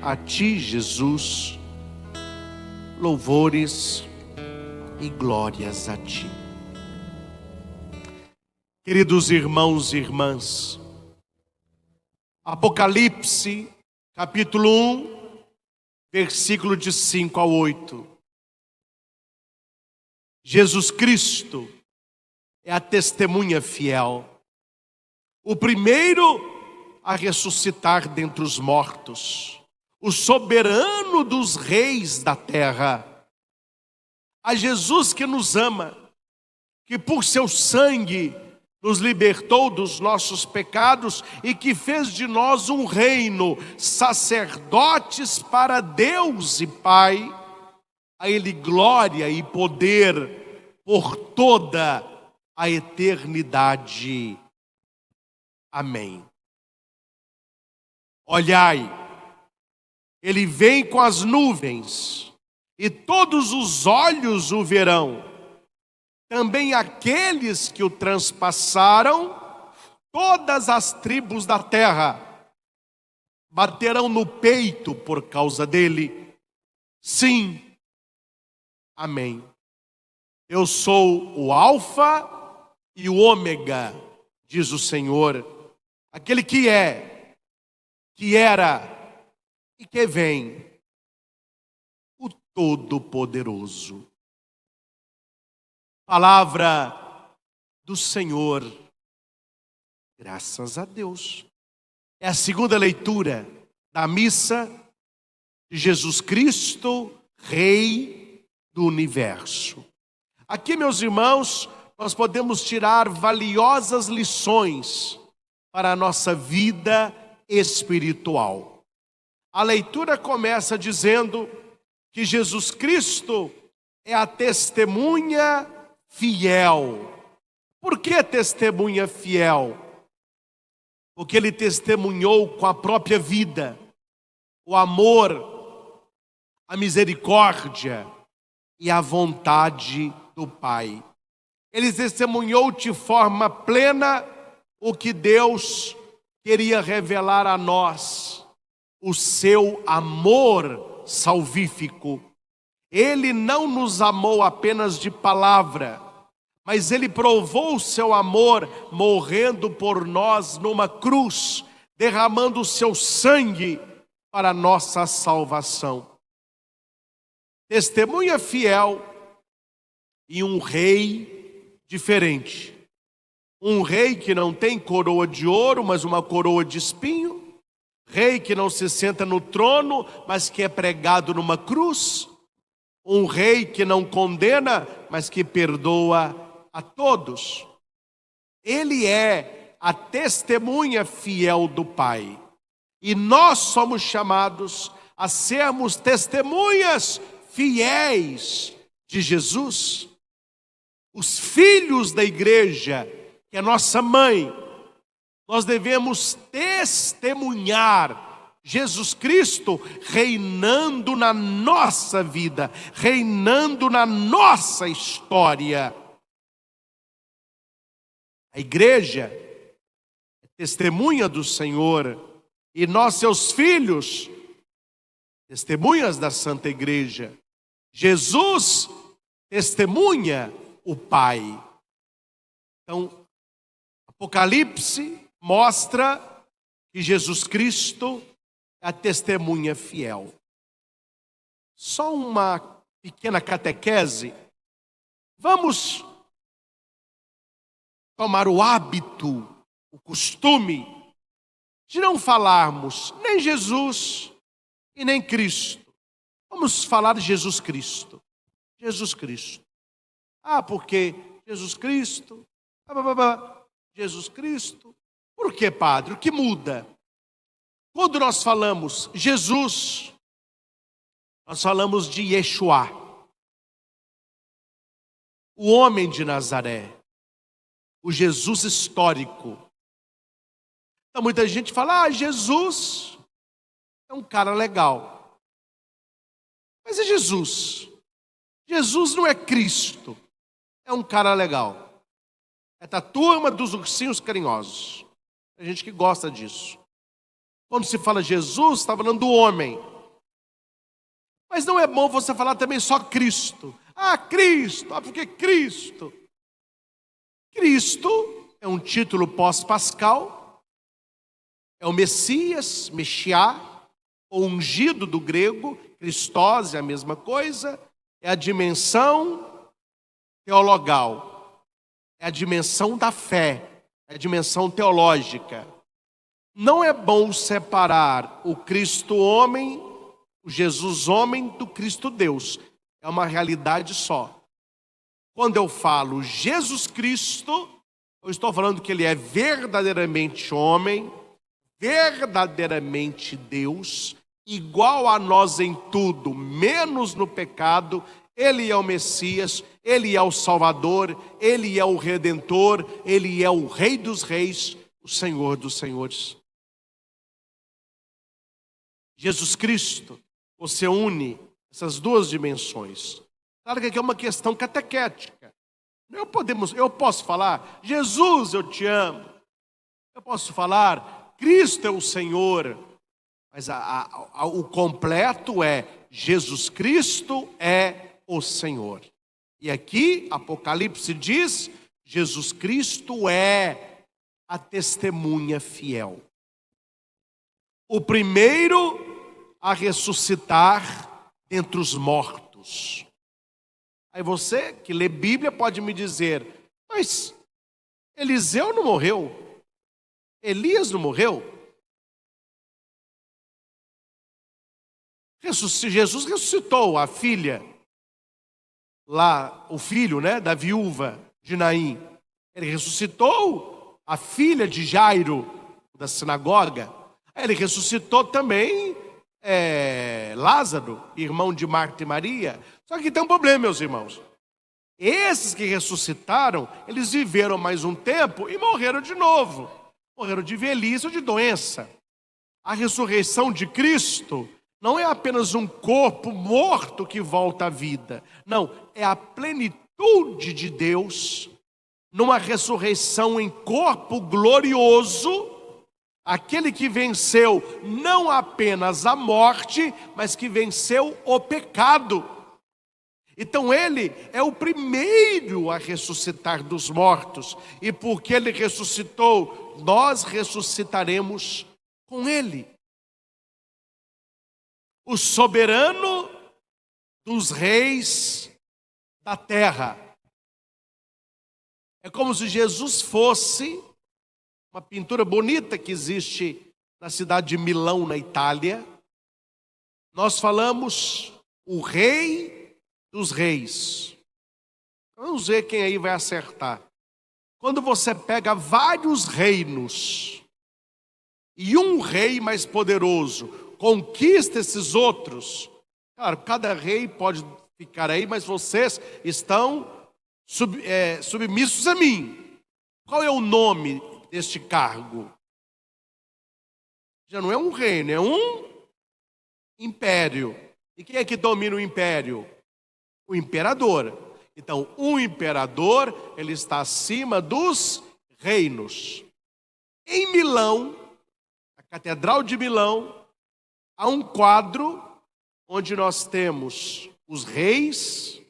A ti, Jesus, louvores e glórias a ti. Queridos irmãos e irmãs, Apocalipse, capítulo 1, versículo de 5 a 8. Jesus Cristo é a testemunha fiel, o primeiro a ressuscitar dentre os mortos, o soberano dos reis da terra. A Jesus que nos ama, que por seu sangue nos libertou dos nossos pecados e que fez de nós um reino, sacerdotes para Deus e Pai. A Ele glória e poder por toda a eternidade. Amém. Olhai, Ele vem com as nuvens, e todos os olhos o verão, também aqueles que o transpassaram, todas as tribos da terra baterão no peito por causa dele. Sim, amém. Eu sou o Alfa e o Ômega, diz o Senhor, aquele que é, que era e que vem, o Todo-Poderoso. Palavra do Senhor, graças a Deus. É a segunda leitura da missa de Jesus Cristo, Rei do Universo. Aqui, meus irmãos, nós podemos tirar valiosas lições para a nossa vida espiritual. A leitura começa dizendo que Jesus Cristo é a testemunha fiel. Por que testemunha fiel? Porque ele testemunhou com a própria vida o amor, a misericórdia e a vontade do Pai. Ele testemunhou de forma plena o que Deus queria revelar a nós, o seu amor salvífico. Ele não nos amou apenas de palavra, mas Ele provou o seu amor morrendo por nós numa cruz, derramando o seu sangue para a nossa salvação. Testemunha fiel e um rei diferente. Um rei que não tem coroa de ouro, mas uma coroa de espinho. Rei que não se senta no trono, mas que é pregado numa cruz. Um rei que não condena, mas que perdoa a todos. Ele é a testemunha fiel do Pai. E nós somos chamados a sermos testemunhas fiéis de Jesus. Os filhos da igreja, que é nossa mãe, nós devemos testemunhar Jesus Cristo reinando na nossa vida, reinando na nossa história. A igreja é testemunha do Senhor e nós, seus filhos, testemunhas da Santa Igreja. Jesus testemunha o Pai. Então, Apocalipse mostra que Jesus Cristo é a testemunha fiel. Só uma pequena catequese. Vamos tomar o hábito, o costume de não falarmos nem Jesus e nem Cristo. Vamos falar de Jesus Cristo. Jesus Cristo. Porque Jesus Cristo. Jesus Cristo. Por que, padre? O que muda? Quando nós falamos Jesus, nós falamos de Yeshua, o homem de Nazaré, o Jesus histórico. Então muita gente fala, Jesus é um cara legal. Mas é Jesus. Jesus não é Cristo. É um cara legal. É da turma dos ursinhos carinhosos. Tem gente que gosta disso. Quando se fala Jesus, está falando do homem. Mas não é bom você falar também só Cristo. Ah, Cristo, porque Cristo. Cristo é um título pós-pascal, é o Messias, Mexiá, o ungido do grego, Christos é a mesma coisa, é a dimensão teologal, é a dimensão da fé, é a dimensão teológica. Não é bom separar o Cristo homem, o Jesus homem, do Cristo Deus. É uma realidade só. Quando eu falo Jesus Cristo, eu estou falando que ele é verdadeiramente homem, verdadeiramente Deus, igual a nós em tudo, menos no pecado. Ele é o Messias, ele é o Salvador, ele é o Redentor, ele é o Rei dos Reis, o Senhor dos Senhores. Jesus Cristo, você une essas duas dimensões. Claro que aqui é uma questão catequética. Eu posso falar, Jesus, eu te amo. Eu posso falar, Cristo é o Senhor. Mas o completo é, Jesus Cristo é o Senhor. E aqui, Apocalipse diz, Jesus Cristo é a testemunha fiel. O primeiro a ressuscitar dentre os mortos. Aí você que lê Bíblia pode me dizer, mas Eliseu não morreu? Elias não morreu? Jesus ressuscitou a filha, lá, o filho, da viúva de Naim. Ele ressuscitou a filha de Jairo, da sinagoga. Ele ressuscitou também Lázaro, irmão de Marta e Maria. Só que tem um problema, meus irmãos. Esses que ressuscitaram, eles viveram mais um tempo e morreram de novo. Morreram de velhice ou de doença. A ressurreição de Cristo não é apenas um corpo morto que volta à vida. Não, é a plenitude de Deus numa ressurreição em corpo glorioso. Aquele que venceu não apenas a morte, mas que venceu o pecado. Então ele é o primeiro a ressuscitar dos mortos. E porque ele ressuscitou, nós ressuscitaremos com ele. O soberano dos reis da terra. É como se Jesus fosse uma pintura bonita que existe na cidade de Milão, na Itália. Nós falamos o rei dos reis. Vamos ver quem aí vai acertar. Quando você pega vários reinos e um rei mais poderoso conquista esses outros, claro, cada rei pode ficar aí, mas vocês estão submissos a mim. Qual é o nome deste cargo? Já não é um reino, é um império. E quem é que domina o império? O imperador. Então, o imperador, ele está acima dos reinos. Em Milão, a Catedral de Milão, há um quadro onde nós temos os reis,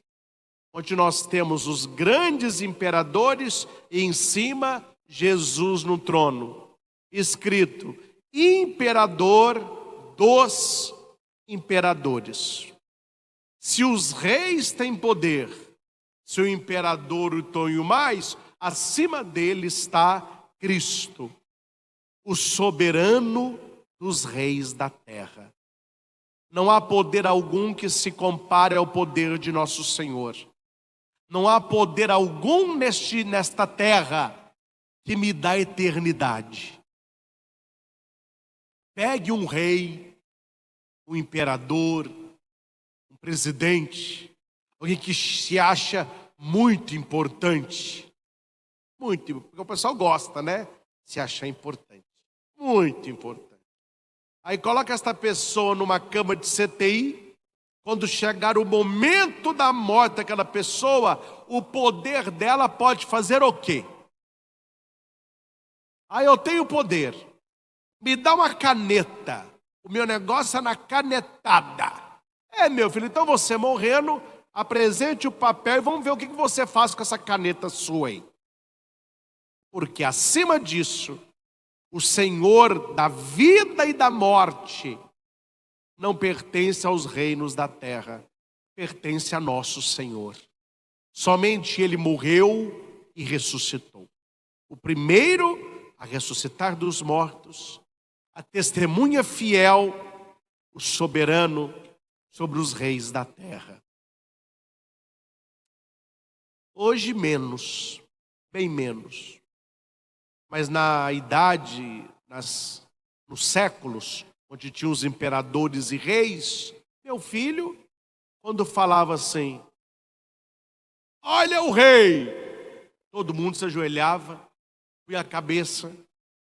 onde nós temos os grandes imperadores e em cima Jesus no trono, escrito: Imperador dos imperadores. Se os reis têm poder, se o imperador o tem mais, acima dele está Cristo, o soberano dos reis da terra. Não há poder algum que se compare ao poder de nosso Senhor. Não há poder algum nesta terra que me dá eternidade. Pegue um rei, um imperador, um presidente, alguém que se acha muito importante. Muito, porque o pessoal gosta, se achar importante. Muito importante. Aí coloca esta pessoa numa cama de CTI. Quando chegar o momento da morte daquela pessoa, o poder dela pode fazer o quê? Eu tenho poder. Me dá uma caneta. O meu negócio é na canetada. Meu filho, então você morrendo, apresente o papel e vamos ver o que você faz com essa caneta sua aí. Porque acima disso, o Senhor da vida e da morte não pertence aos reinos da terra, pertence a nosso Senhor. Somente Ele morreu e ressuscitou. O primeiro a ressuscitar dos mortos, a testemunha fiel, o soberano sobre os reis da terra. Hoje menos, bem menos. Mas na idade, nos séculos, onde tinha os imperadores e reis, meu filho, quando falava assim, olha o rei, todo mundo se ajoelhava, punha a cabeça,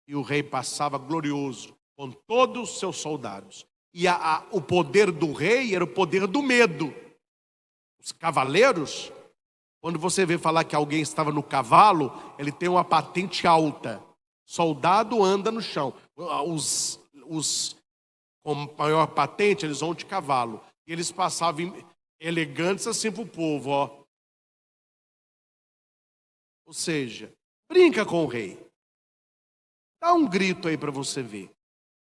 e o rei passava glorioso, com todos os seus soldados. E o poder do rei era o poder do medo. Os cavaleiros, quando você vê falar que alguém estava no cavalo, ele tem uma patente alta. Soldado anda no chão. Os com maior patente, eles vão de cavalo. E eles passavam elegantes assim para o povo, ó. Ou seja, brinca com o rei. Dá um grito aí para você ver.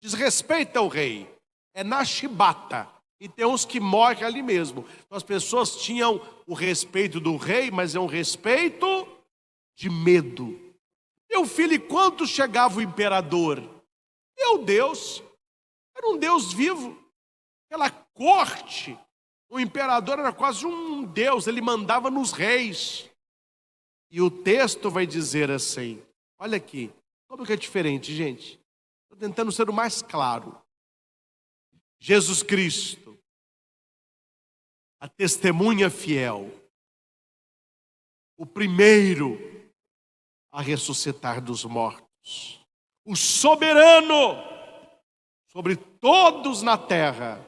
Desrespeita o rei. É na chibata. E tem uns que morrem ali mesmo. Então, as pessoas tinham o respeito do rei, mas é um respeito de medo. Meu filho, e quando chegava o imperador? Meu Deus, era um Deus vivo. Aquela corte, o imperador era quase um Deus, ele mandava nos reis. E o texto vai dizer assim, olha aqui, como que é diferente, gente? Estou tentando ser o mais claro. Jesus Cristo, a testemunha fiel, o primeiro a ressuscitar dos mortos, o soberano sobre todos na terra.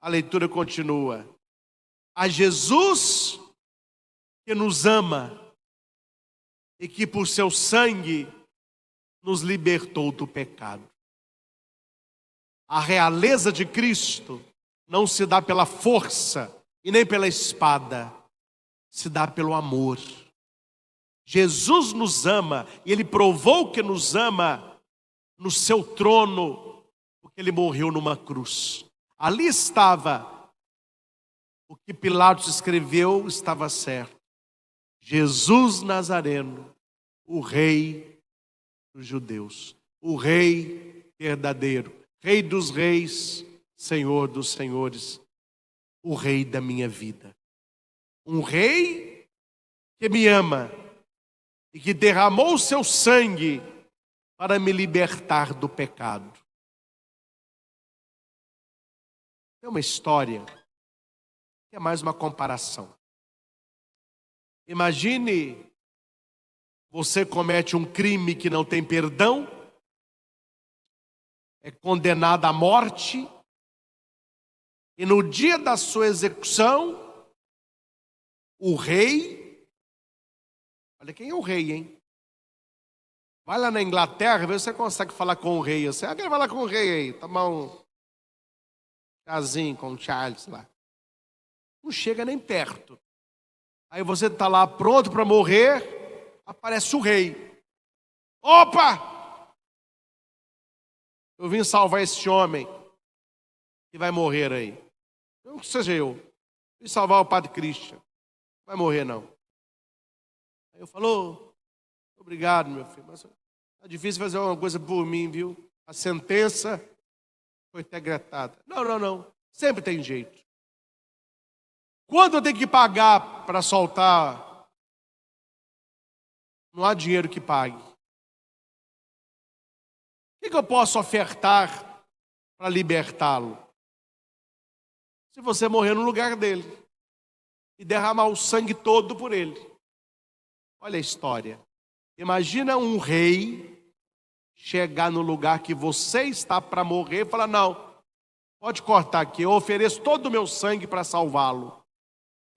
A leitura continua. A Jesus que nos ama e que por seu sangue nos libertou do pecado. A realeza de Cristo não se dá pela força e nem pela espada, se dá pelo amor. Jesus nos ama e Ele provou que nos ama no seu trono, porque Ele morreu numa cruz. Ali estava o que Pilatos escreveu, estava certo. Jesus Nazareno, o Rei dos judeus, o Rei verdadeiro, Rei dos reis, Senhor dos senhores, o Rei da minha vida. Um Rei que me ama e que derramou o seu sangue para me libertar do pecado. É uma história que é mais uma comparação. Imagine você comete um crime que não tem perdão, é condenado à morte, e no dia da sua execução, o rei, olha quem é o rei, hein? Vai lá na Inglaterra, vê se você consegue falar com o rei. Você vai lá com o rei aí, tomar um chazinho com o Charles lá. Não chega nem perto. Aí você está lá pronto para morrer, aparece o rei. Opa! Eu vim salvar esse homem que vai morrer aí. Não que seja eu. Vim salvar o Padre Christian. Não vai morrer, não. Aí eu falo, obrigado, meu filho, mas é difícil fazer alguma coisa por mim, viu? A sentença foi decretada. Não. Sempre tem jeito. Quando eu tenho que pagar para soltar, não há dinheiro que pague. O que eu posso ofertar para libertá-lo? Se você morrer no lugar dele e derramar o sangue todo por ele. Olha a história. Imagina um rei chegar no lugar que você está para morrer e falar, não, pode cortar aqui, eu ofereço todo o meu sangue para salvá-lo.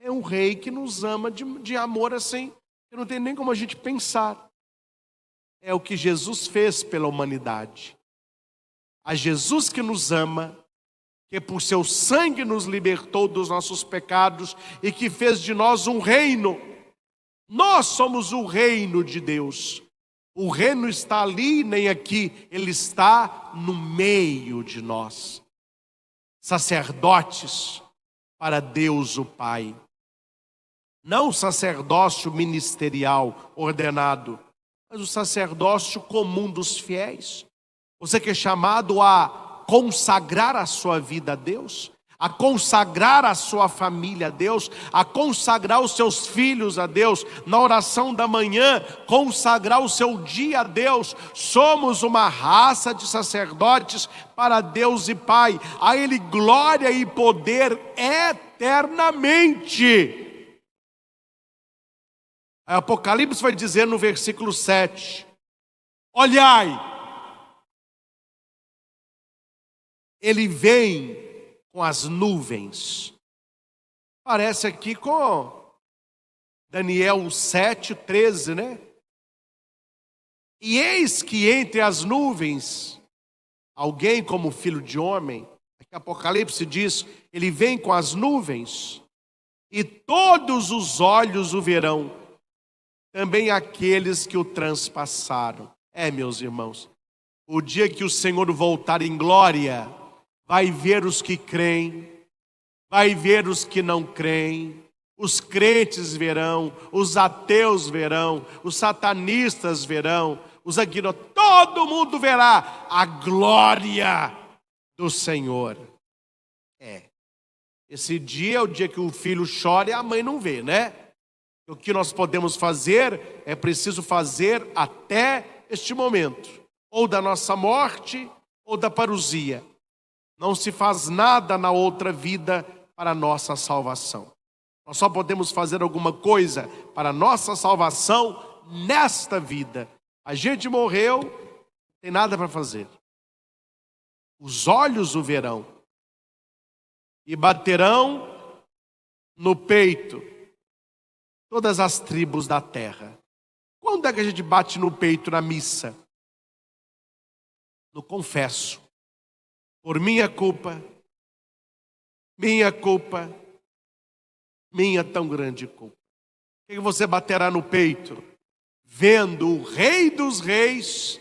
É um rei que nos ama de amor assim, que não tem nem como a gente pensar. É o que Jesus fez pela humanidade. A Jesus que nos ama, que por seu sangue nos libertou dos nossos pecados e que fez de nós um reino. Nós somos o reino de Deus. O reino está ali, nem aqui, ele está no meio de nós. Sacerdotes para Deus o Pai. Não o sacerdócio ministerial ordenado, mas o sacerdócio comum dos fiéis. Você que é chamado a consagrar a sua vida a Deus, a consagrar a sua família a Deus, a consagrar os seus filhos a Deus, na oração da manhã, consagrar o seu dia a Deus. Somos uma raça de sacerdotes para Deus e Pai, a Ele glória e poder eternamente. Apocalipse vai dizer no versículo 7, olhai, Ele vem com as nuvens. Parece aqui com Daniel 7:13, né? E eis que entre as nuvens, alguém como filho de homem, aqui Apocalipse diz, ele vem com as nuvens, e todos os olhos o verão, também aqueles que o transpassaram. Meus irmãos, o dia que o Senhor voltar em glória, vai ver os que creem, vai ver os que não creem, os crentes verão, os ateus verão, os satanistas verão, os agnósticos, todo mundo verá a glória do Senhor. Esse dia é o dia que o filho chora e a mãe não vê, né? O que nós podemos fazer, é preciso fazer até este momento, ou da nossa morte, ou da parousia. Não se faz nada na outra vida para a nossa salvação. Nós só podemos fazer alguma coisa para a nossa salvação nesta vida. A gente morreu, não tem nada para fazer. Os olhos o verão e baterão no peito todas as tribos da terra. Quando é que a gente bate no peito na missa? No confesso. Por minha culpa, minha tão grande culpa. O que você baterá no peito? Vendo o Rei dos Reis,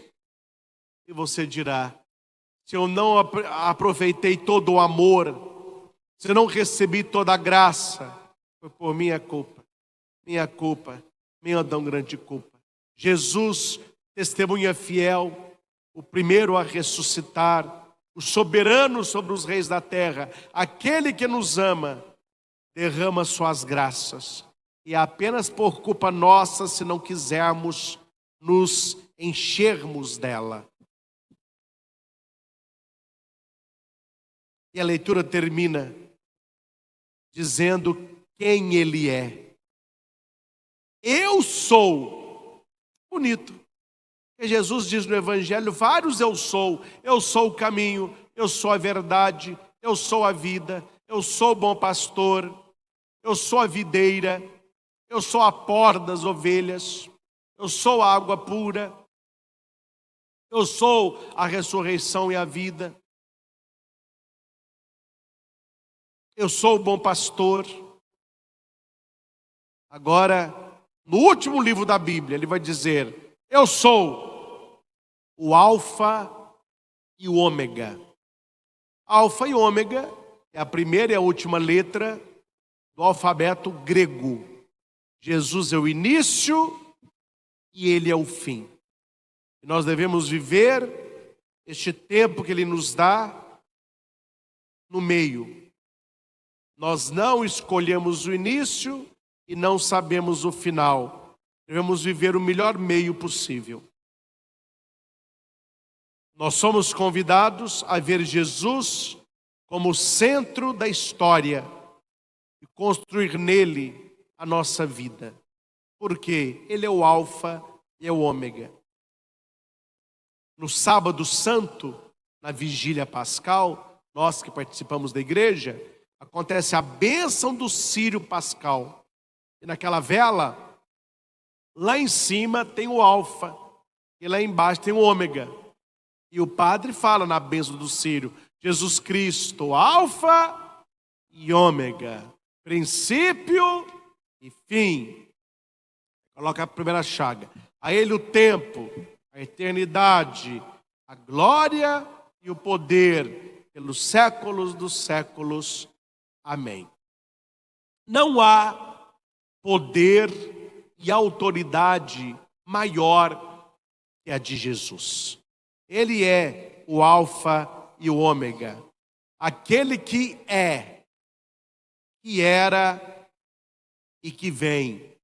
e você dirá, se eu não aproveitei todo o amor, se eu não recebi toda a graça, foi por minha culpa, minha tão grande culpa. Jesus, testemunha fiel, o primeiro a ressuscitar, o soberano sobre os reis da terra, aquele que nos ama, derrama suas graças. E é apenas por culpa nossa se não quisermos nos enchermos dela. E a leitura termina dizendo quem Ele é. Eu sou. Bonito. E Jesus diz no Evangelho vários eu sou o caminho, eu sou a verdade, eu sou a vida, eu sou o bom pastor, eu sou a videira, eu sou a porta das ovelhas, eu sou a água pura, eu sou a ressurreição e a vida, eu sou o bom pastor. Agora, no último livro da Bíblia, ele vai dizer, eu sou o Alfa e o Ômega. Alfa e Ômega é a primeira e a última letra do alfabeto grego. Jesus é o início e Ele é o fim. E nós devemos viver este tempo que Ele nos dá no meio. Nós não escolhemos o início e não sabemos o final. Devemos viver o melhor meio possível. Nós somos convidados a ver Jesus como o centro da história e construir nele a nossa vida. Porque Ele é o Alfa e é o Ômega. No sábado santo, na vigília pascal, nós que participamos da igreja, acontece a bênção do círio pascal. E naquela vela, lá em cima tem o Alfa e lá embaixo tem o Ômega. E o padre fala na bênção do círio, Jesus Cristo, alfa e ômega, princípio e fim. Coloca a primeira chaga. A Ele o tempo, a eternidade, a glória e o poder pelos séculos dos séculos. Amém. Não há poder e autoridade maior que a de Jesus. Ele é o alfa e o ômega, aquele que é, que era e que vem,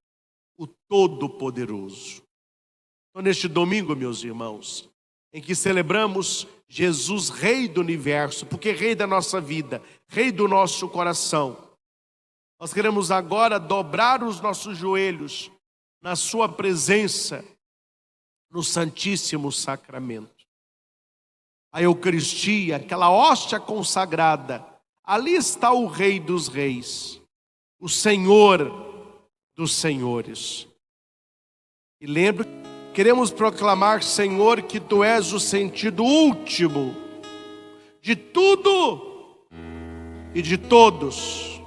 o Todo-Poderoso. Então, neste domingo, meus irmãos, em que celebramos Jesus, Rei do Universo, porque Rei da nossa vida, Rei do nosso coração, nós queremos agora dobrar os nossos joelhos na sua presença, no Santíssimo Sacramento. A Eucaristia, aquela hóstia consagrada, ali está o Rei dos Reis, o Senhor dos Senhores. E lembre, queremos proclamar, Senhor, que Tu és o sentido último de tudo e de todos.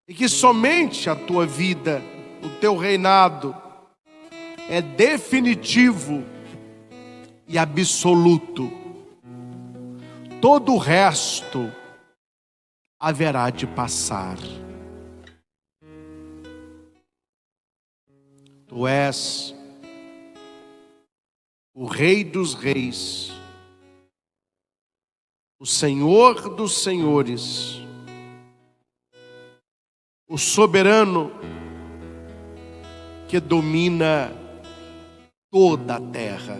E que somente a Tua vida, o Teu reinado, é definitivo e absoluto. Todo o resto haverá de passar. Tu és o Rei dos Reis, o Senhor dos Senhores, o soberano que domina toda a terra.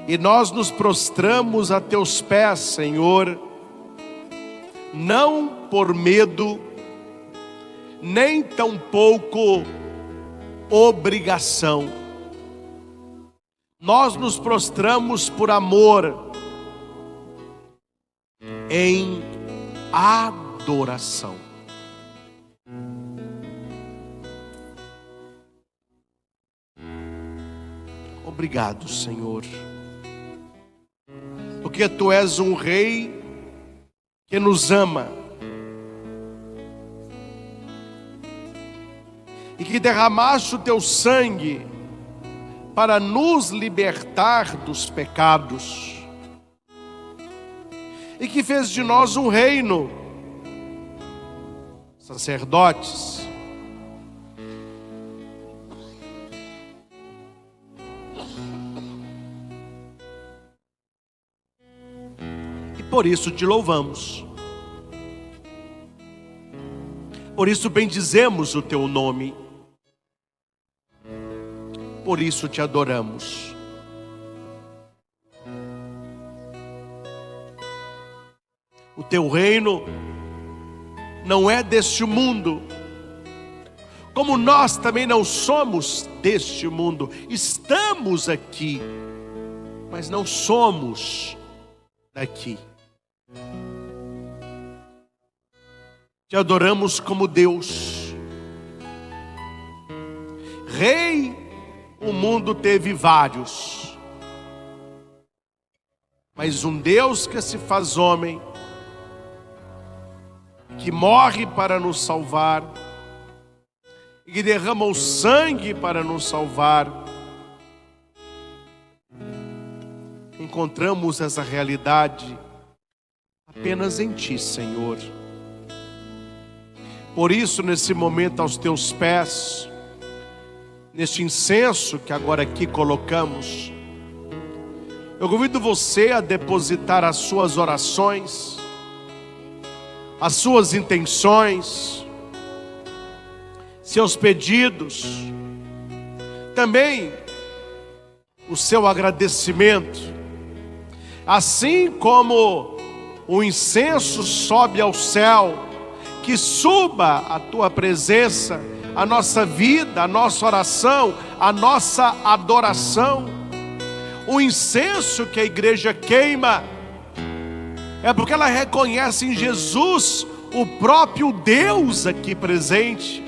E nós nos prostramos a Teus pés, Senhor, não por medo, nem tampouco obrigação. Nós nos prostramos por amor, em adoração. Obrigado, Senhor, porque Tu és um Rei que nos ama e que derramaste o Teu sangue para nos libertar dos pecados e que fez de nós um reino, sacerdotes, e por isso Te louvamos, por isso bendizemos o Teu nome, por isso Te adoramos. O Teu reino não é deste mundo, como nós também não somos deste mundo. Estamos aqui, mas não somos daqui. Te adoramos como Deus. Rei, o mundo teve vários, mas um Deus que se faz homem, que morre para nos salvar, e que derrama o sangue para nos salvar. Encontramos essa realidade apenas em Ti, Senhor. Por isso, nesse momento, aos Teus pés, neste incenso que agora aqui colocamos, eu convido você a depositar as suas orações, as suas intenções, seus pedidos, também o seu agradecimento. Assim como o incenso sobe ao céu, que suba a Tua presença, a nossa vida, a nossa oração, a nossa adoração. O incenso que a igreja queima é porque ela reconhece em Jesus o próprio Deus aqui presente.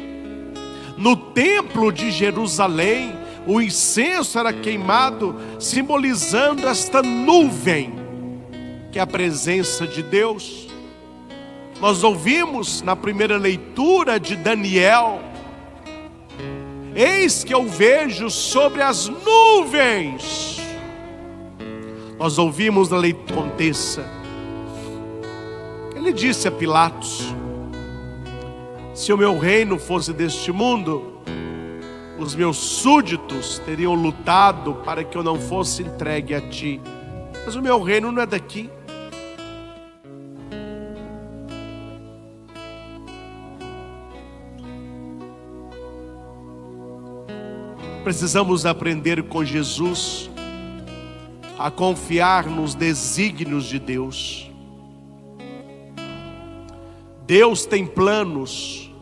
No templo de Jerusalém, o incenso era queimado, simbolizando esta nuvem, que é a presença de Deus. Nós ouvimos na primeira leitura de Daniel: eis que eu vejo sobre as nuvens. Nós ouvimos na leitura Contessa, ele disse a Pilatos: se o meu reino fosse deste mundo, os meus súditos teriam lutado para que eu não fosse entregue a ti. Mas o meu reino não é daqui. Precisamos aprender com Jesus a confiar nos desígnios de Deus. Deus tem planos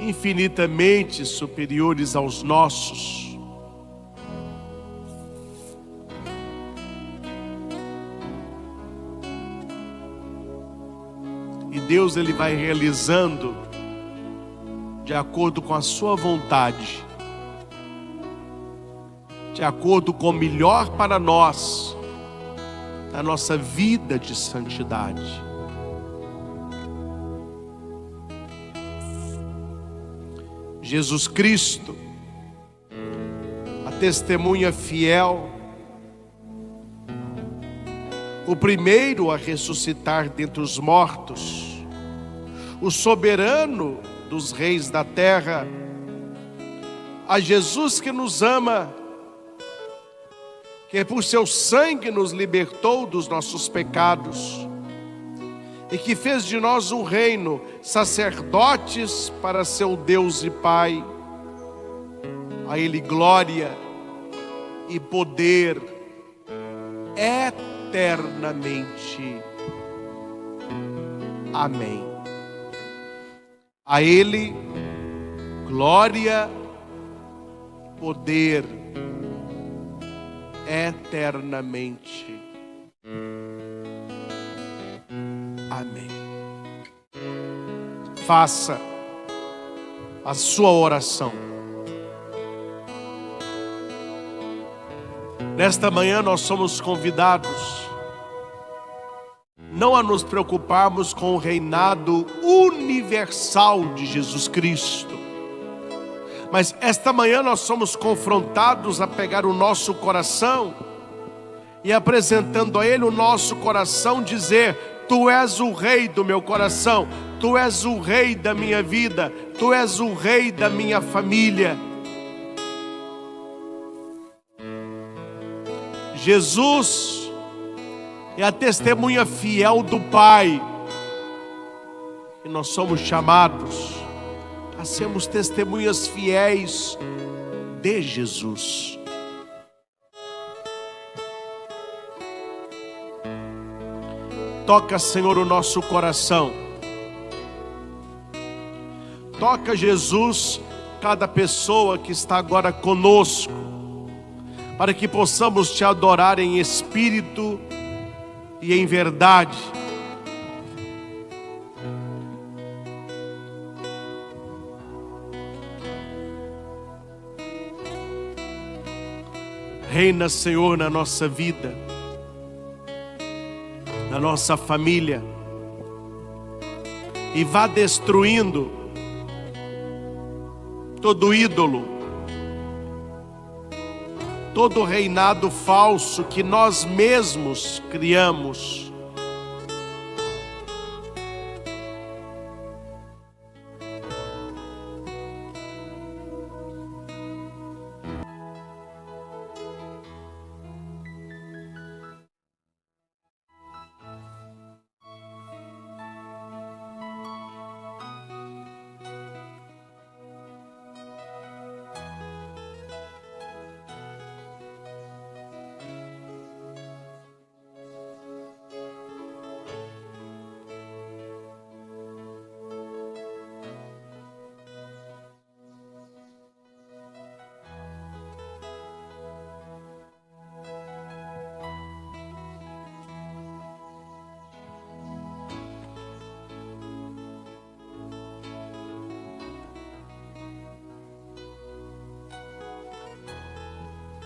infinitamente superiores aos nossos. E Deus, ele vai realizando de acordo com a sua vontade, de acordo com o melhor para nós, na nossa vida de santidade. Jesus Cristo, a testemunha fiel, o primeiro a ressuscitar dentre os mortos, o soberano dos reis da terra, a Jesus que nos ama, que por seu sangue nos libertou dos nossos pecados e que fez de nós um reino, sacerdotes para seu Deus e Pai. A Ele glória e poder eternamente. Amém. A Ele glória, poder eternamente. Amém. Faça a sua oração. Nesta manhã nós somos convidados não a nos preocuparmos com o reinado universal de Jesus Cristo, mas esta manhã nós somos confrontados a pegar o nosso coração e, apresentando a Ele o nosso coração, dizer: Tu és o rei do meu coração, Tu és o rei da minha vida, Tu és o rei da minha família. Jesus é a testemunha fiel do Pai, e nós somos chamados a sermos testemunhas fiéis de Jesus. Toca, Senhor, o nosso coração. Toca, Jesus, cada pessoa que está agora conosco, para que possamos Te adorar em espírito e em verdade. Reina, Senhor, na nossa vida, na nossa família, e vá destruindo todo ídolo, todo reinado falso que nós mesmos criamos.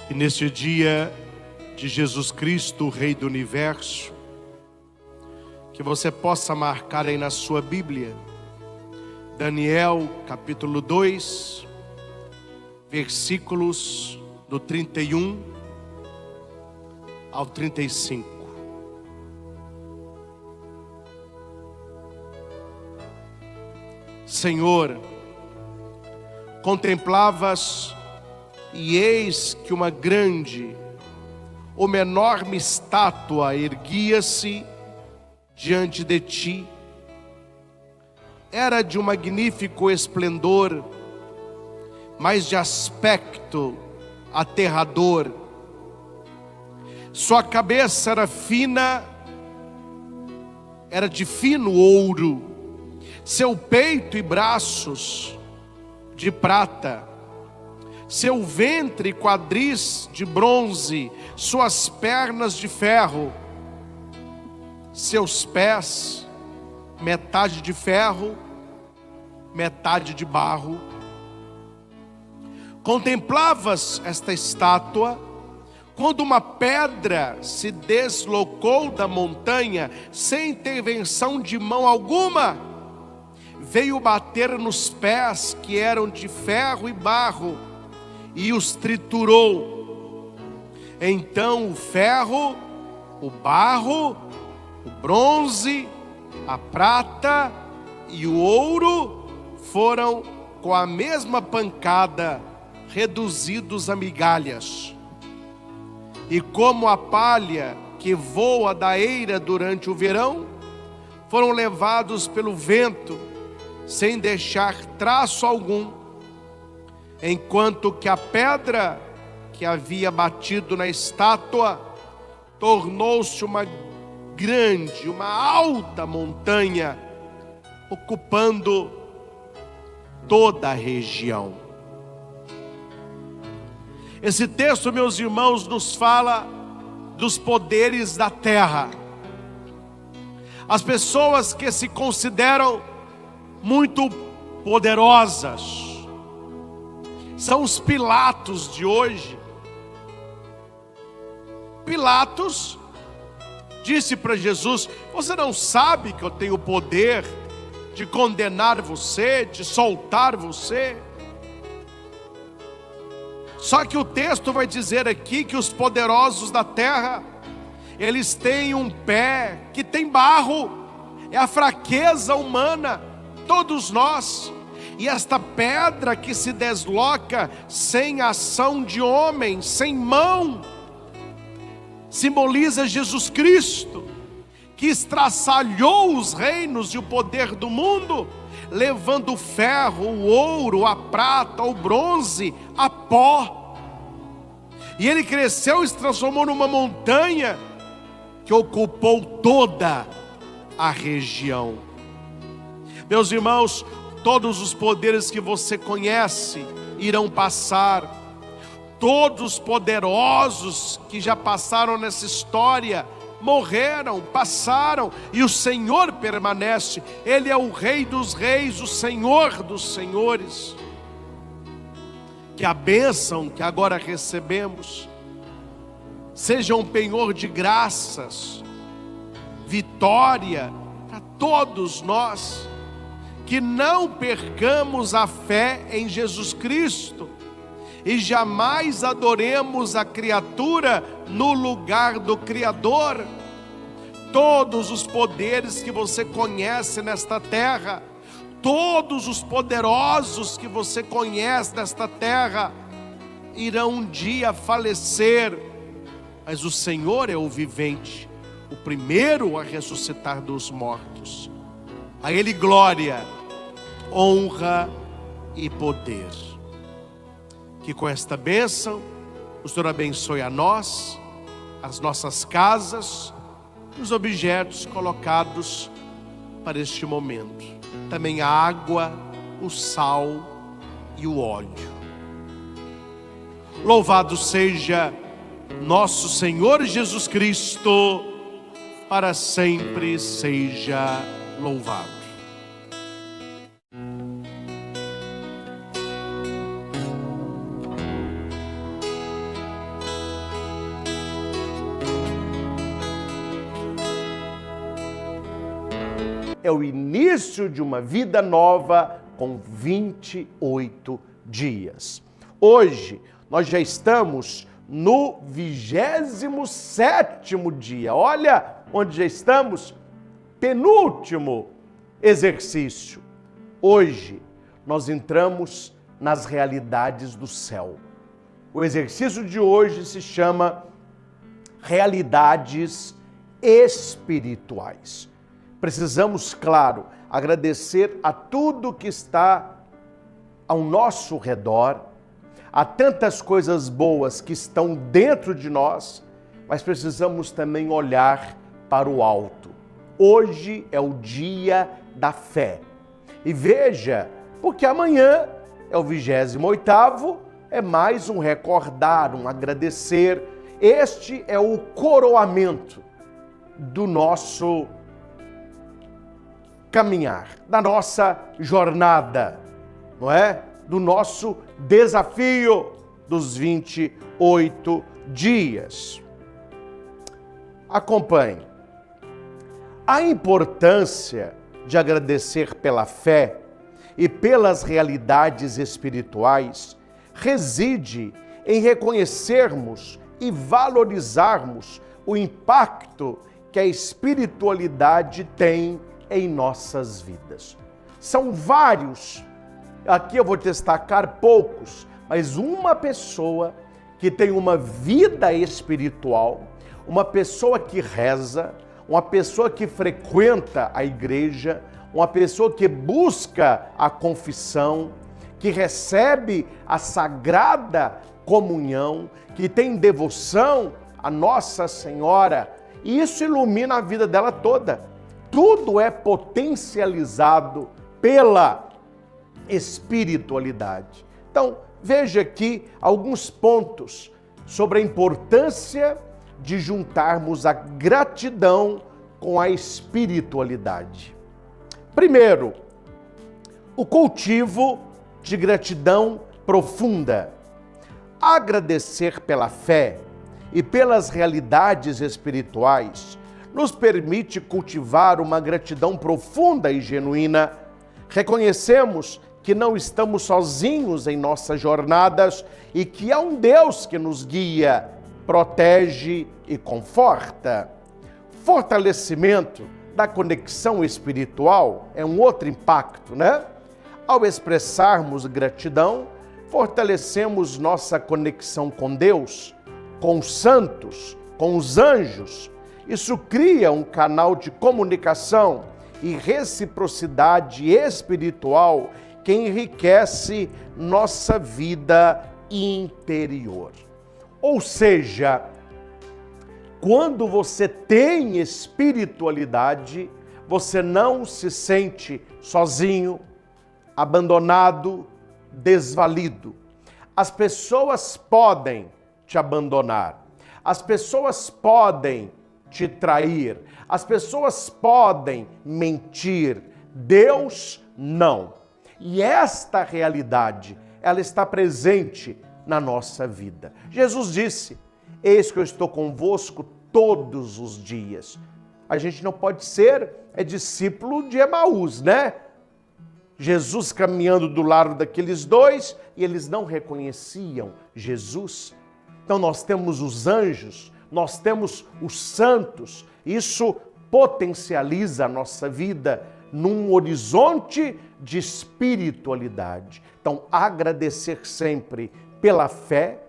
E neste dia de Jesus Cristo, o Rei do Universo, que você possa marcar aí na sua Bíblia, Daniel capítulo 2, versículos do 31 ao 35. Senhor, contemplavas e eis que uma grande, uma enorme estátua erguia-se diante de ti. Era de um magnífico esplendor, mas de aspecto aterrador. Sua cabeça era fina, era de fino ouro, seu peito e braços de prata, seu ventre e quadris de bronze, suas pernas de ferro, seus pés, metade de ferro, metade de barro. Contemlavas esta estátua, quando uma pedra se deslocou da montanha, sem intervenção de mão alguma, veio bater nos pés que eram de ferro e barro, e os triturou. Então o ferro, o barro, o bronze, a prata e o ouro foram com a mesma pancada reduzidos a migalhas. E como a palha que voa da eira durante o verão, foram levados pelo vento, sem deixar traço algum, enquanto que a pedra que havia batido na estátua tornou-se uma grande, uma alta montanha, ocupando toda a região. Esse texto, meus irmãos, nos fala dos poderes da terra. As pessoas que se consideram muito poderosas são os Pilatos de hoje. Pilatos disse para Jesus: você não sabe que eu tenho o poder de condenar você, de soltar você? Só que o texto vai dizer aqui que os poderosos da terra, eles têm um pé que tem barro, é a fraqueza humana, todos nós. E esta pedra que se desloca sem ação de homem, sem mão, simboliza Jesus Cristo, que estraçalhou os reinos e o poder do mundo, levando o ferro, o ouro, a prata, o bronze, a pó. E ele cresceu e se transformou numa montanha que ocupou toda a região. Meus irmãos, todos os poderes que você conhece irão passar. Todos os poderosos que já passaram nessa história morreram, passaram, e o Senhor permanece. Ele é o Rei dos Reis, o Senhor dos Senhores. Que a bênção que agora recebemos seja um penhor de graças, vitória para todos nós. Que não percamos a fé em Jesus Cristo e jamais adoremos a criatura no lugar do Criador. Todos os poderes que você conhece nesta terra, todos os poderosos que você conhece nesta terra, irão um dia falecer, mas o Senhor é o vivente, o primeiro a ressuscitar dos mortos. A Ele glória, honra e poder. Que com esta bênção o Senhor abençoe a nós, as nossas casas, os objetos colocados para este momento. Também a água, o sal e o óleo. Louvado seja nosso Senhor Jesus Cristo, para sempre seja louvado. é o início de uma vida nova com 28 dias. Hoje nós já estamos no 27º dia. Olha onde já estamos, penúltimo exercício. Hoje nós entramos nas realidades do céu. O exercício de hoje se chama realidades espirituais. Precisamos, claro, agradecer a tudo que está ao nosso redor. Há tantas coisas boas que estão dentro de nós, mas precisamos também olhar para o alto. Hoje é o dia da fé. E veja, porque amanhã é o 28º, é mais um recordar, um agradecer. Este é o coroamento do nosso caminhar, da nossa jornada, não é? Do nosso desafio dos 28 dias. Acompanhe. A importância de agradecer pela fé e pelas realidades espirituais reside em reconhecermos e valorizarmos o impacto que a espiritualidade tem em nossas vidas. São vários, aqui eu vou destacar poucos, mas uma pessoa que tem uma vida espiritual, uma pessoa que reza, uma pessoa que frequenta a igreja, uma pessoa que busca a confissão, que recebe a sagrada comunhão, que tem devoção a Nossa Senhora, e isso ilumina a vida dela toda. Tudo é potencializado pela espiritualidade. Então, veja aqui alguns pontos sobre a importância de juntarmos a gratidão com a espiritualidade. Primeiro, o cultivo de gratidão profunda. Agradecer pela fé e pelas realidades espirituais nos permite cultivar uma gratidão profunda e genuína. Reconhecemos que não estamos sozinhos em nossas jornadas e que há um Deus que nos guia, protege e conforta. Fortalecimento da conexão espiritual é um outro impacto, né? Ao expressarmos gratidão, fortalecemos nossa conexão com Deus, com os santos, com os anjos. Isso cria um canal de comunicação e reciprocidade espiritual que enriquece nossa vida interior. Ou seja, quando você tem espiritualidade, você não se sente sozinho, abandonado, desvalido. As pessoas podem te abandonar, as pessoas podem te trair, as pessoas podem mentir, Deus não. E esta realidade, ela está presente na nossa vida. Jesus disse: eis que eu estou convosco todos os dias. A gente não pode ser discípulo de Emaús, né? Jesus caminhando do lado daqueles dois e eles não reconheciam Jesus. Então nós temos os anjos, nós temos os santos, isso potencializa a nossa vida num horizonte de espiritualidade. Então, agradecer sempre pela fé,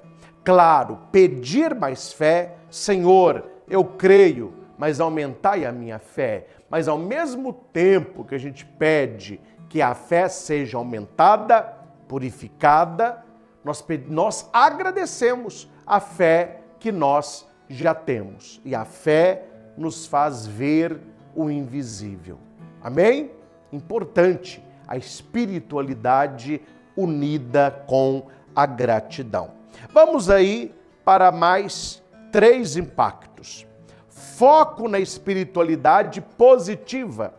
claro, pedir mais fé. Senhor, eu creio, mas aumentai a minha fé. Mas ao mesmo tempo que a gente pede que a fé seja aumentada, purificada, nós agradecemos a fé que nós já temos. E a fé nos faz ver o invisível. Amém? Importante a espiritualidade unida com a gratidão. Vamos aí para mais 3 impactos. Foco na espiritualidade positiva.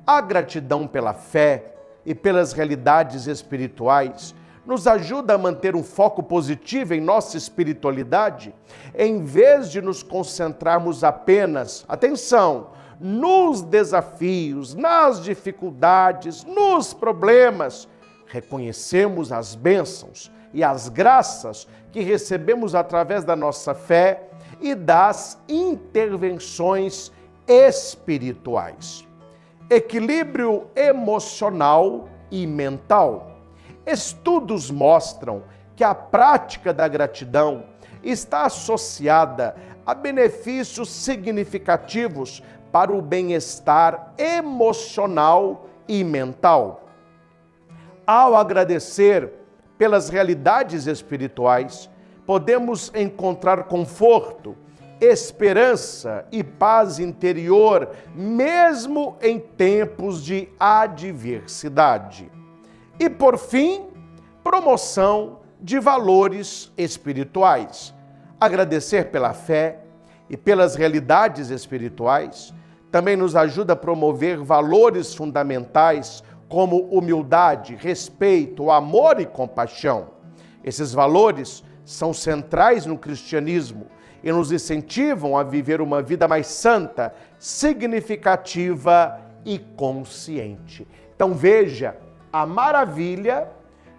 A gratidão pela fé e pelas realidades espirituais nos ajuda a manter um foco positivo em nossa espiritualidade, em vez de nos concentrarmos apenas, atenção, nos desafios, nas dificuldades, nos problemas, reconhecemos as bênçãos e as graças que recebemos através da nossa fé e das intervenções espirituais. Equilíbrio emocional e mental. Estudos mostram que a prática da gratidão está associada a benefícios significativos para o bem-estar emocional e mental. Ao agradecer pelas realidades espirituais, podemos encontrar conforto, esperança e paz interior, mesmo em tempos de adversidade. E, por fim, promoção de valores espirituais. Agradecer pela fé e pelas realidades espirituais também nos ajuda a promover valores fundamentais como humildade, respeito, amor e compaixão. Esses valores são centrais no cristianismo e nos incentivam a viver uma vida mais santa, significativa e consciente. Então veja a maravilha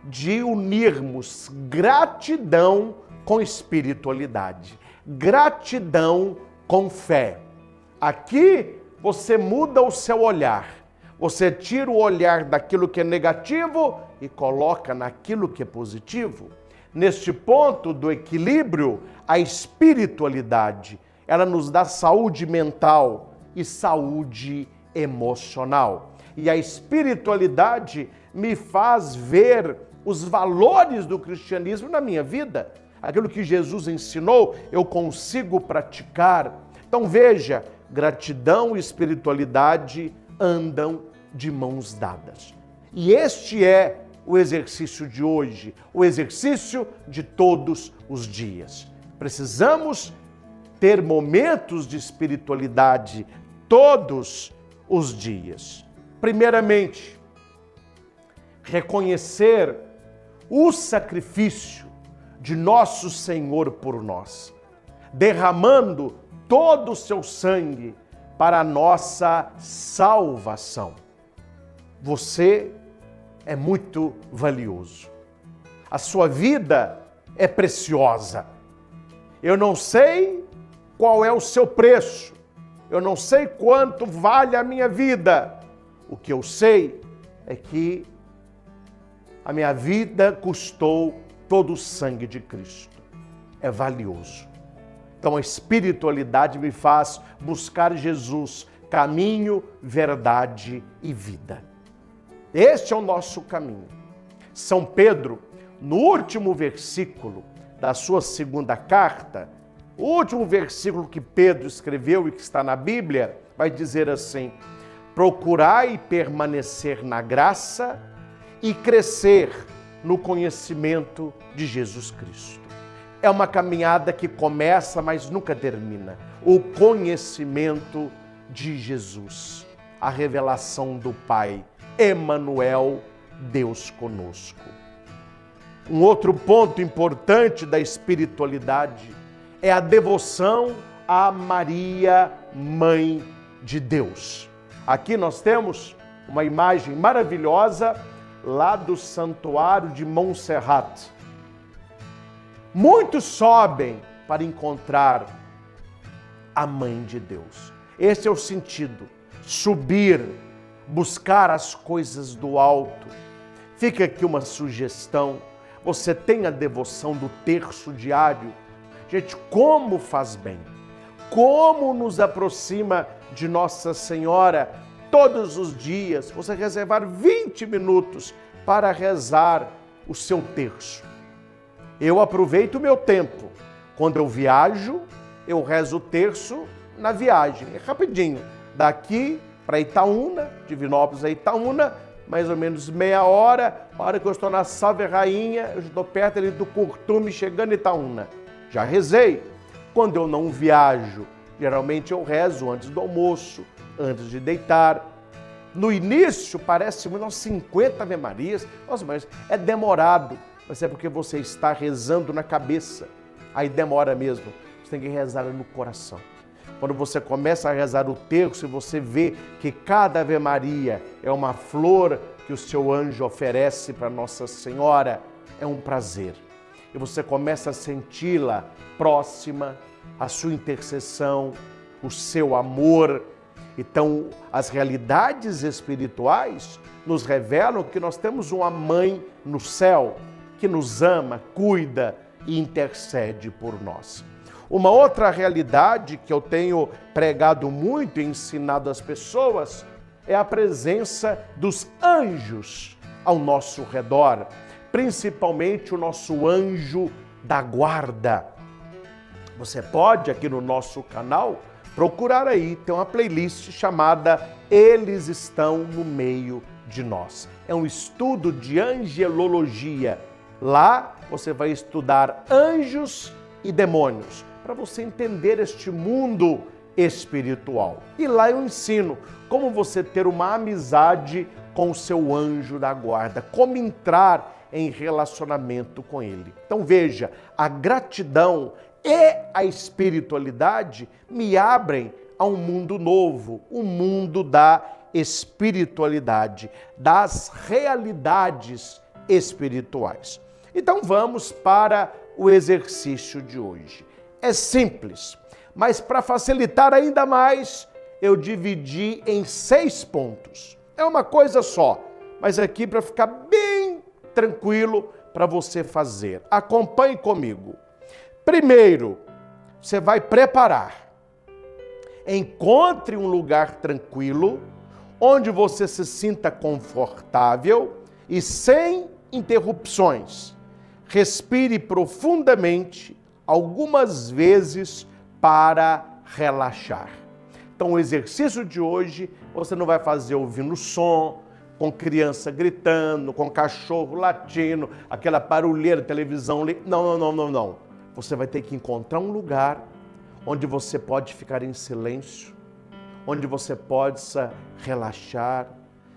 de unirmos gratidão com espiritualidade, gratidão com fé. Aqui você muda o seu olhar, você tira o olhar daquilo que é negativo e coloca naquilo que é positivo. Neste ponto do equilíbrio, a espiritualidade, ela nos dá saúde mental e saúde emocional. E a espiritualidade me faz ver os valores do cristianismo na minha vida. Aquilo que Jesus ensinou, eu consigo praticar. Então veja, gratidão e espiritualidade andam de mãos dadas. E este é o exercício de hoje, o exercício de todos os dias. Precisamos ter momentos de espiritualidade todos os dias. Primeiramente, reconhecer o sacrifício de nosso Senhor por nós, derramando todo o seu sangue para a nossa salvação. Você é muito valioso. A sua vida é preciosa. Eu não sei qual é o seu preço. Eu não sei quanto vale a minha vida. O que eu sei é que a minha vida custou todo o sangue de Cristo. É valioso. Então a espiritualidade me faz buscar Jesus, caminho, verdade e vida. Este é o nosso caminho. São Pedro, no último versículo da sua segunda carta, o último versículo que Pedro escreveu e que está na Bíblia, vai dizer assim: procurai permanecer na graça e crescer no conhecimento de Jesus Cristo. É uma caminhada que começa, mas nunca termina. O conhecimento de Jesus, a revelação do Pai, Emanuel, Deus conosco. Um outro ponto importante da espiritualidade é a devoção a Maria, Mãe de Deus. Aqui nós temos uma imagem maravilhosa lá do Santuário de Montserrat. Muitos sobem para encontrar a Mãe de Deus. Esse é o sentido, subir, buscar as coisas do alto. Fica aqui uma sugestão, você tem a devoção do terço diário. Gente, como faz bem, como nos aproxima de Nossa Senhora todos os dias, você reservar 20 minutos para rezar o seu terço. Eu aproveito o meu tempo. Quando eu viajo, eu rezo o terço na viagem. É rapidinho. Daqui para Itaúna, de Divinópolis a Itaúna, mais ou menos meia hora. A hora que eu estou na Salve Rainha, eu estou perto ali do Curtume, chegando em Itaúna. Já rezei. Quando eu não viajo, geralmente eu rezo antes do almoço, antes de deitar. No início parece umas 50 Ave Marias. Nossa, mas é demorado. Mas é porque você está rezando na cabeça. Aí demora mesmo. Você tem que rezar no coração. Quando você começa a rezar o terço e você vê que cada Ave Maria é uma flor que o seu anjo oferece para Nossa Senhora, é um prazer. E você começa a senti-la próxima, a sua intercessão, o seu amor. Então, as realidades espirituais nos revelam que nós temos uma mãe no céu que nos ama, cuida e intercede por nós. Uma outra realidade que eu tenho pregado muito e ensinado às pessoas é a presença dos anjos ao nosso redor, principalmente o nosso anjo da guarda. Você pode, aqui no nosso canal, procurar aí, tem uma playlist chamada Eles Estão no Meio de Nós. É um estudo de angelologia. Lá você vai estudar anjos e demônios, para você entender este mundo espiritual. E lá eu ensino como você ter uma amizade com o seu anjo da guarda, como entrar em relacionamento com ele. Então veja, a gratidão e a espiritualidade me abrem a um mundo novo, o mundo da espiritualidade, das realidades espirituais. Então vamos para o exercício de hoje. É simples, mas para facilitar ainda mais, eu dividi em 6 pontos. É uma coisa só, mas aqui para ficar bem tranquilo para você fazer. Acompanhe comigo. Primeiro, você vai preparar. Encontre um lugar tranquilo, onde você se sinta confortável e sem interrupções. Respire profundamente algumas vezes para relaxar. Então, o exercício de hoje, você não vai fazer ouvindo som, com criança gritando, com cachorro latindo, aquela barulheira, televisão. Não. Você vai ter que encontrar um lugar onde você pode ficar em silêncio, onde você possa relaxar,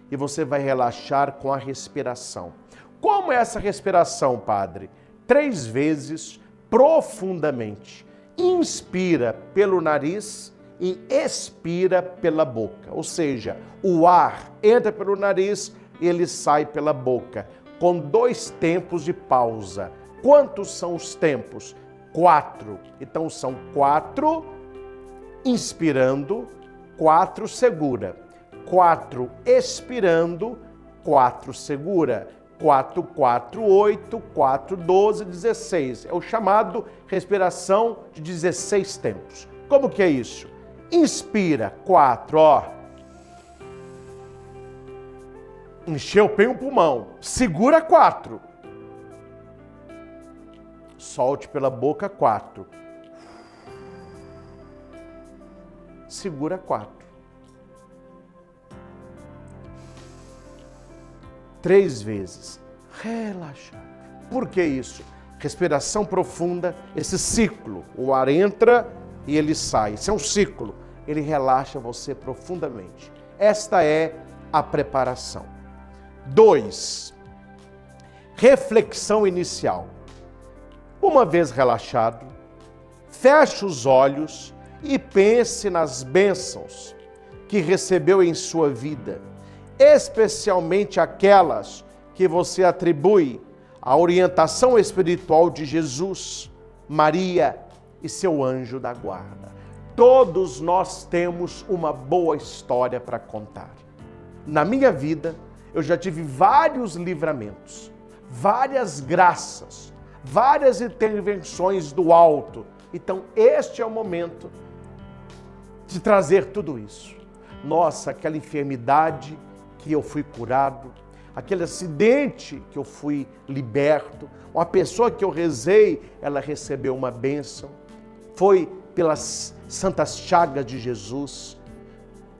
e você vai relaxar com a respiração. Como é essa respiração, padre? 3 vezes, profundamente. Inspira pelo nariz e expira pela boca. Ou seja, o ar entra pelo nariz e ele sai pela boca, com 2 tempos de pausa. Quantos são os tempos? 4. Então são 4 inspirando, 4 segura. 4 expirando, 4 segura. 4, 4, 8, 4, 12, 16. É o chamado respiração de 16 tempos. Como que é isso? Inspira, 4, ó. Encheu bem o pulmão. Segura, 4. Solte pela boca, 4. Segura, 4. 3 vezes. Relaxa. Por que isso? Respiração profunda, esse ciclo. O ar entra e ele sai. Isso é um ciclo. Ele relaxa você profundamente. Esta é a preparação. 2. Reflexão inicial. Uma vez relaxado, feche os olhos e pense nas bênçãos que recebeu em sua vida, especialmente aquelas que você atribui à orientação espiritual de Jesus, Maria e seu anjo da guarda. Todos nós temos uma boa história para contar. Na minha vida, eu já tive vários livramentos, várias graças, várias intervenções do alto. Então, este é o momento de trazer tudo isso. Nossa, aquela enfermidade que eu fui curado, aquele acidente que eu fui liberto, uma pessoa que eu rezei, ela recebeu uma bênção, foi pelas santas chagas de Jesus,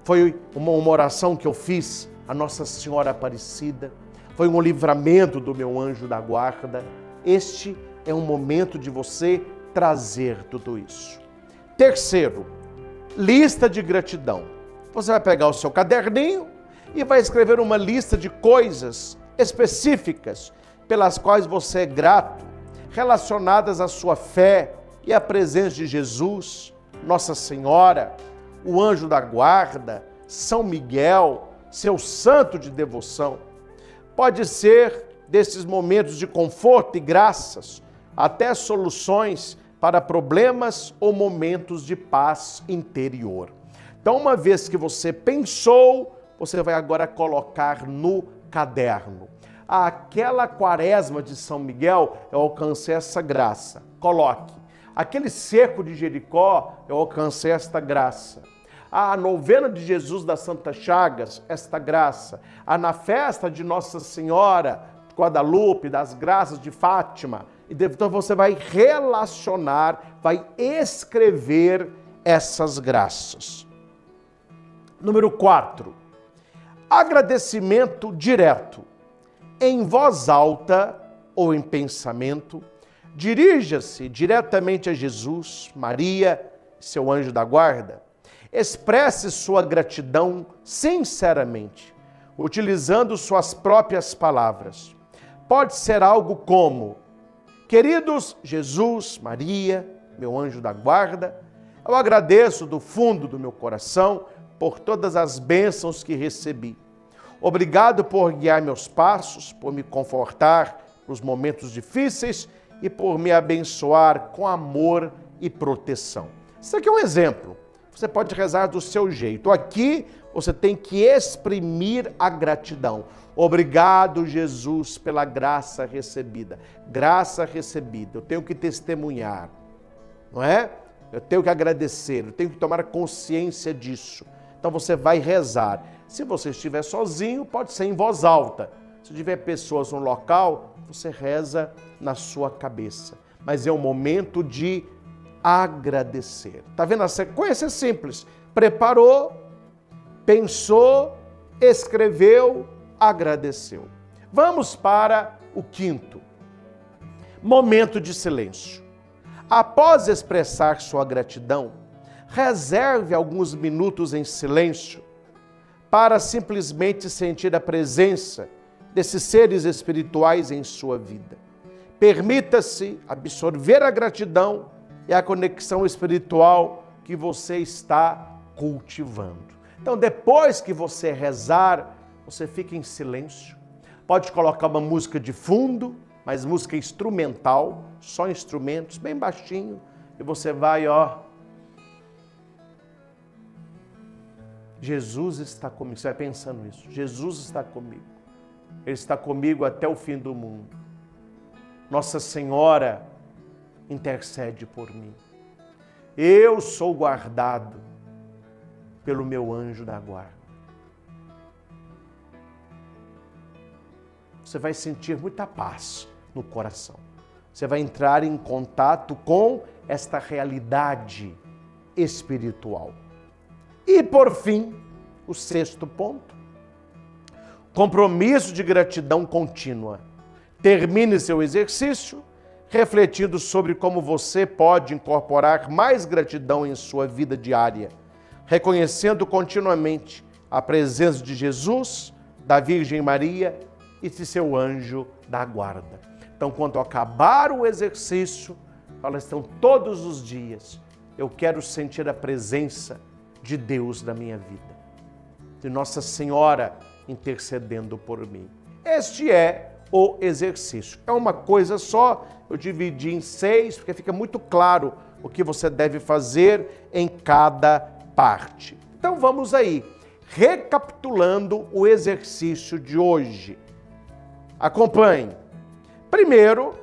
foi uma oração que eu fiz a Nossa Senhora Aparecida, foi um livramento do meu anjo da guarda. Este é um momento de você trazer tudo isso. Terceiro, lista de gratidão. Você vai pegar o seu caderninho e vai escrever uma lista de coisas específicas pelas quais você é grato, relacionadas à sua fé e à presença de Jesus, Nossa Senhora, o anjo da guarda, São Miguel, seu santo de devoção. Pode ser desses momentos de conforto e graças, até soluções para problemas ou momentos de paz interior. Então, uma vez que você pensou, você vai agora colocar no caderno. Aquela quaresma de São Miguel, eu alcancei essa graça. Coloque. Aquele cerco de Jericó, eu alcancei esta graça. A novena de Jesus das Santas Chagas, esta graça. Na festa de Nossa Senhora Guadalupe, das Graças de Fátima. Então você vai relacionar, vai escrever essas graças. Número 4. Agradecimento direto. Em voz alta ou em pensamento, dirija-se diretamente a Jesus, Maria, seu anjo da guarda. Expresse sua gratidão sinceramente, utilizando suas próprias palavras. Pode ser algo como: queridos Jesus, Maria, meu anjo da guarda, eu agradeço do fundo do meu coração por todas as bênçãos que recebi. Obrigado por guiar meus passos, por me confortar nos momentos difíceis e por me abençoar com amor e proteção. Isso aqui é um exemplo. Você pode rezar do seu jeito. Aqui você tem que exprimir a gratidão. Obrigado, Jesus, pela graça recebida. Graça recebida. Eu tenho que testemunhar, não é? Eu tenho que agradecer, eu tenho que tomar consciência disso. Então você vai rezar. Se você estiver sozinho, pode ser em voz alta. Se tiver pessoas no local, você reza na sua cabeça. Mas é um momento de agradecer. Tá vendo? A sequência é simples. Preparou, pensou, escreveu, agradeceu. Vamos para o 5º. Momento de silêncio. Após expressar sua gratidão, reserve alguns minutos em silêncio para simplesmente sentir a presença desses seres espirituais em sua vida. Permita-se absorver a gratidão e a conexão espiritual que você está cultivando. Então, depois que você rezar, você fica em silêncio. Pode colocar uma música de fundo, mas música instrumental, só instrumentos, bem baixinho, e você vai, Jesus está comigo. Você vai pensando nisso. Jesus está comigo. Ele está comigo até o fim do mundo. Nossa Senhora intercede por mim. Eu sou guardado pelo meu anjo da guarda. Você vai sentir muita paz no coração. Você vai entrar em contato com esta realidade espiritual. E, por fim, o 6º ponto. Compromisso de gratidão contínua. Termine seu exercício refletindo sobre como você pode incorporar mais gratidão em sua vida diária, reconhecendo continuamente a presença de Jesus, da Virgem Maria e de seu anjo da guarda. Então, quando acabar o exercício, fala, então, todos os dias, eu quero sentir a presença de Deus na minha vida, de Nossa Senhora intercedendo por mim. Este é o exercício. É uma coisa só, eu dividi em 6, porque fica muito claro o que você deve fazer em cada parte. Então vamos aí, recapitulando o exercício de hoje. Acompanhe. Primeiro,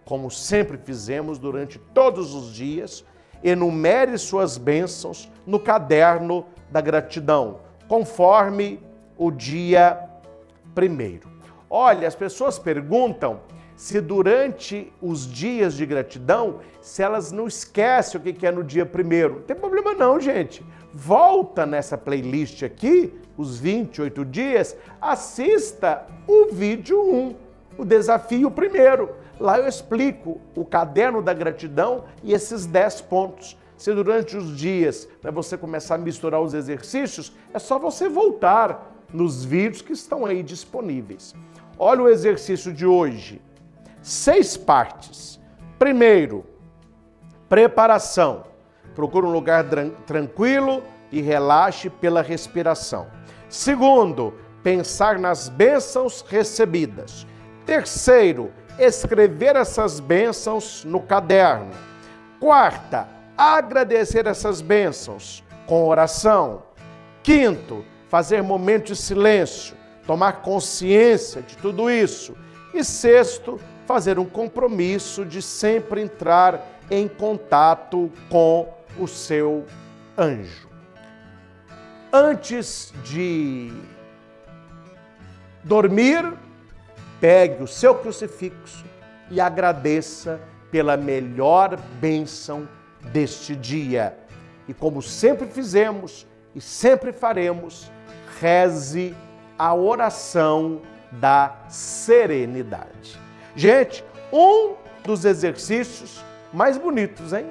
como sempre fizemos durante todos os dias, enumere suas bênçãos no caderno da gratidão, conforme o dia 1º. Olha, as pessoas perguntam se durante os dias de gratidão, se elas não esquecem o que é no dia 1º. Não tem problema não, gente. Volta nessa playlist aqui, os 28 dias, assista o vídeo 1, o desafio 1º. Lá eu explico o caderno da gratidão e esses 10 pontos. Se durante os dias, para você começar a misturar os exercícios, é só você voltar nos vídeos que estão aí disponíveis. Olha o exercício de hoje. 6 partes. Primeiro, preparação. Procure um lugar tranquilo e relaxe pela respiração. Segundo, pensar nas bênçãos recebidas. Terceiro, escrever essas bênçãos no caderno. Quarta, agradecer essas bênçãos com oração. Quinto, fazer momento de silêncio, tomar consciência de tudo isso. E sexto, fazer um compromisso de sempre entrar em contato com o seu anjo. Antes de dormir, pegue o seu crucifixo e agradeça pela melhor bênção deste dia. E como sempre fizemos e sempre faremos, reze a oração da serenidade. Gente, um dos exercícios mais bonitos, hein?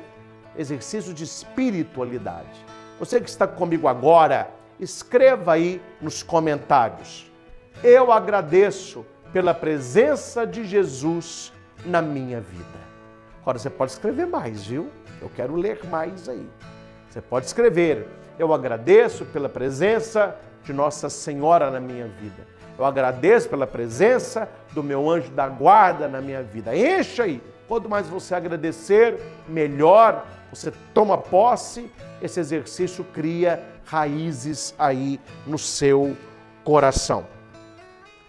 Exercício de espiritualidade. Você que está comigo agora, escreva aí nos comentários. Eu agradeço pela presença de Jesus na minha vida. Agora você pode escrever mais, viu? Eu quero ler mais aí. Você pode escrever. Eu agradeço pela presença de Nossa Senhora na minha vida. Eu agradeço pela presença do meu anjo da guarda na minha vida. Encha aí. Quanto mais você agradecer, melhor você toma posse. Esse exercício cria raízes aí no seu coração.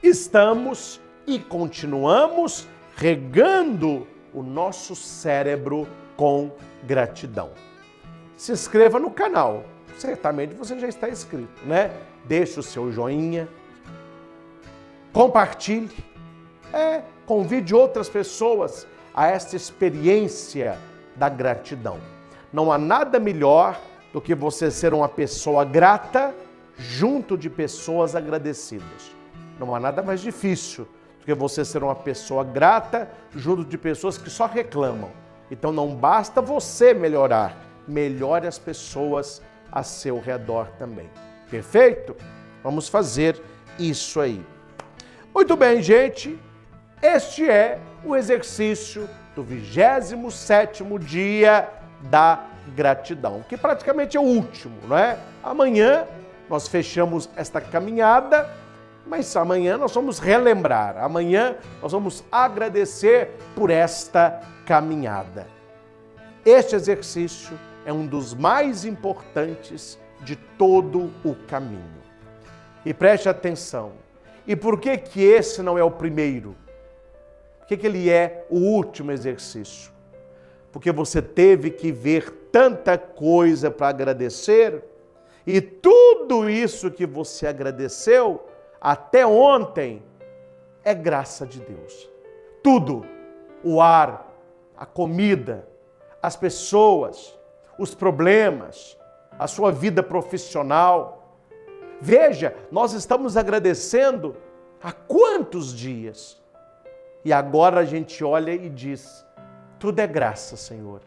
Estamos e continuamos regando o nosso cérebro com gratidão. Se inscreva no canal. Certamente você já está inscrito, né? Deixe o seu joinha. Compartilhe. Convide outras pessoas a esta experiência da gratidão. Não há nada melhor do que você ser uma pessoa grata junto de pessoas agradecidas. Não há nada mais difícil do que você ser uma pessoa grata junto de pessoas que só reclamam. Então não basta você melhorar, melhore as pessoas a seu redor também. Perfeito? Vamos fazer isso aí. Muito bem, gente. Este é o exercício do 27º dia da gratidão, que praticamente é o último, não é? Amanhã nós fechamos esta caminhada, mas amanhã nós vamos relembrar, amanhã nós vamos agradecer por esta caminhada. Este exercício é um dos mais importantes de todo o caminho. E preste atenção, e por que que esse não é o primeiro? Por que que ele é o último exercício? Porque você teve que ver tanta coisa para agradecer, e tudo isso que você agradeceu até ontem é graça de Deus. Tudo, o ar, a comida, as pessoas, os problemas, a sua vida profissional. Veja, nós estamos agradecendo há quantos dias? E agora a gente olha e diz, tudo é graça, Senhor.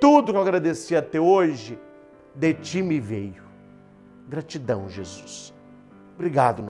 Tudo que eu agradeci até hoje, de Ti me veio. Gratidão, Jesus. Obrigado,